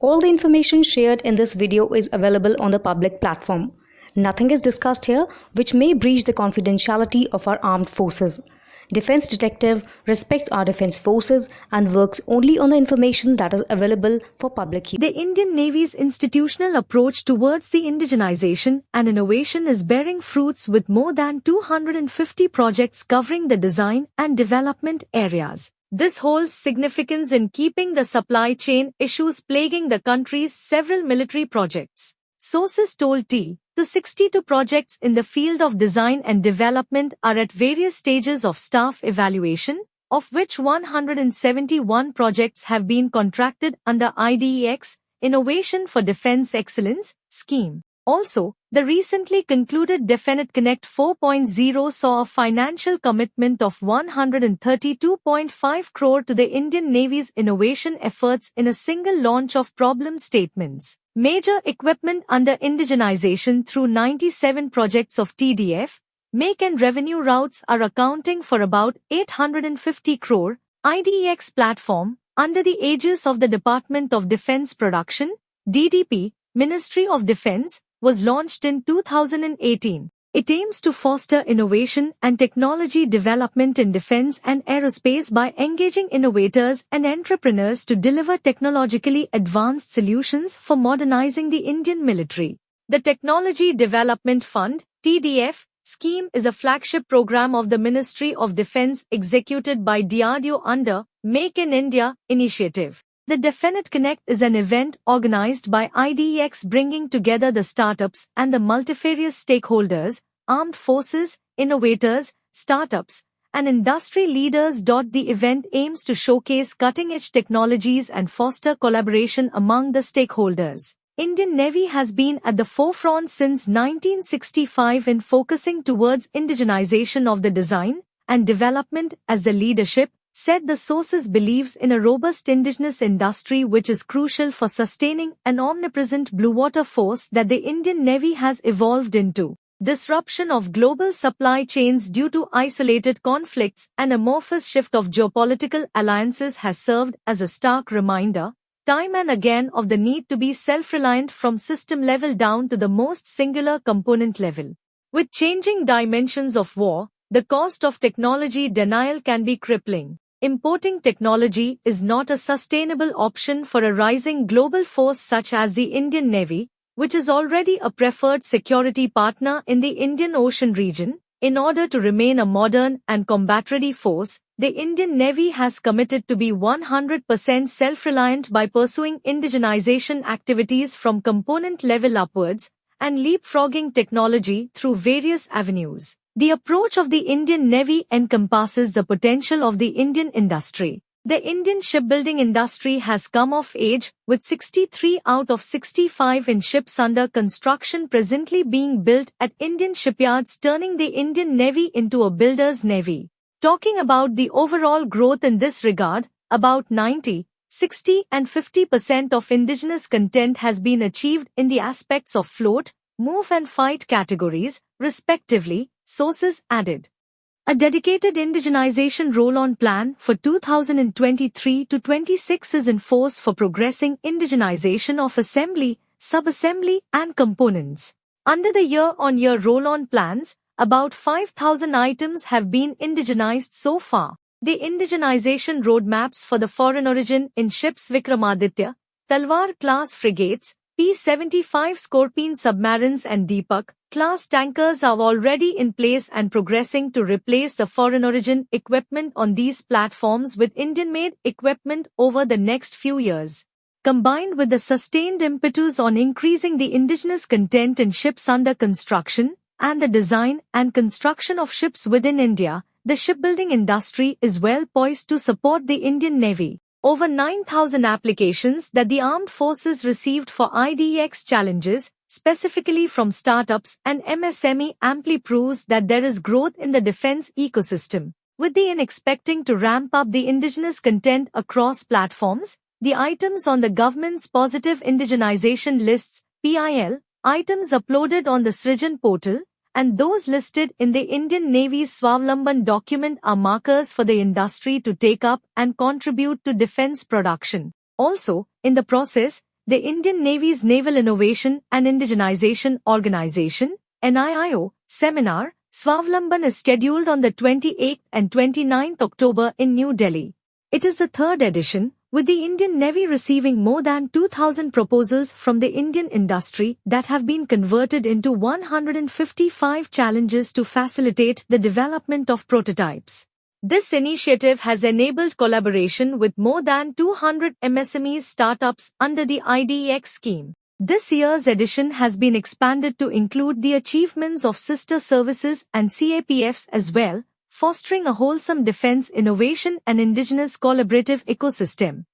All the information shared in this video is available on the public platform. Nothing is discussed here which may breach the confidentiality of our armed forces. Defense Detective respects our defense forces and works only on the information that is available for public use. The Indian Navy's institutional approach towards the indigenization and innovation is bearing fruits with more than 250 projects covering the design and development areas. This holds significance in keeping the supply chain issues plaguing the country's several military projects. Sources told to 62 projects in the field of design and development are at various stages of staff evaluation, of which 171 projects have been contracted under IDEX, Innovation for Defense Excellence, scheme. Also, the recently concluded Definite Connect 4.0 saw a financial commitment of 132.5 crore to the Indian Navy's innovation efforts in a single launch of problem statements. Major equipment under indigenization through 97 projects of TDF, make and revenue routes are accounting for about 850 crore. IDEX platform, under the aegis of the Department of Defense Production, DDP, Ministry of Defense, was launched in 2018. It aims to foster innovation and technology development in defense and aerospace by engaging innovators and entrepreneurs to deliver technologically advanced solutions for modernizing the Indian military. The Technology Development Fund, TDF, scheme is a flagship program of the Ministry of Defense executed by DRDO under Make in India initiative. The Definite Connect is an event organized by IDEX bringing together the startups and the multifarious stakeholders, armed forces, innovators, startups, and industry leaders. The event aims to showcase cutting-edge technologies and foster collaboration among the stakeholders. Indian Navy has been at the forefront since 1965 in focusing towards indigenization of the design and development as the leadership, said the sources believes in a robust indigenous industry which is crucial for sustaining an omnipresent blue water force that the Indian Navy has evolved into. Disruption of global supply chains due to isolated conflicts and amorphous shift of geopolitical alliances has served as a stark reminder, time and again, of the need to be self-reliant from system level down to the most singular component level. With changing dimensions of war, the cost of technology denial can be crippling. Importing technology is not a sustainable option for a rising global force such as the Indian Navy, which is already a preferred security partner in the Indian Ocean region. In order to remain a modern and combat-ready force, the Indian Navy has committed to be 100% self-reliant by pursuing indigenization activities from component level upwards and leapfrogging technology through various avenues. The approach of the Indian Navy encompasses the potential of the Indian industry. The Indian shipbuilding industry has come of age, with 63 out of 65 in ships under construction presently being built at Indian shipyards, turning the Indian Navy into a builder's navy. Talking about the overall growth in this regard, about 90, 60 and 50% of indigenous content has been achieved in the aspects of float, move and fight categories, respectively, sources added. A dedicated indigenization roll-on plan for 2023 to 26 is in force for progressing indigenization of assembly, sub-assembly and components. Under the year-on-year roll-on plans, about 5,000 items have been indigenized so far. The indigenization roadmaps for the foreign origin in ships Vikramaditya, Talwar class frigates, P-75 Scorpion submarines and Deepak class tankers are already in place and progressing to replace the foreign origin equipment on these platforms with Indian-made equipment over the next few years. Combined with the sustained impetus on increasing the indigenous content in ships under construction and the design and construction of ships within India, the shipbuilding industry is well poised to support the Indian Navy. Over 9,000 applications that the armed forces received for IDEX challenges, specifically from startups and MSME, amply proves that there is growth in the defense ecosystem. With the IN expecting to ramp up the indigenous content across platforms, the items on the government's positive indigenization lists, PIL, items uploaded on the Srijan portal, and those listed in the Indian Navy's Swavlamban document are markers for the industry to take up and contribute to defense production. Also, in the process, the Indian Navy's Naval Innovation and Indigenization Organization (NIIO) seminar, Swavlamban, is scheduled on the 28th and 29th October in New Delhi. It is the third edition, with the Indian Navy receiving more than 2,000 proposals from the Indian industry that have been converted into 155 challenges to facilitate the development of prototypes. This initiative has enabled collaboration with more than 200 MSMEs startups under the IDEX scheme. This year's edition has been expanded to include the achievements of sister services and CAPFs as well, fostering a wholesome defense innovation and indigenous collaborative ecosystem.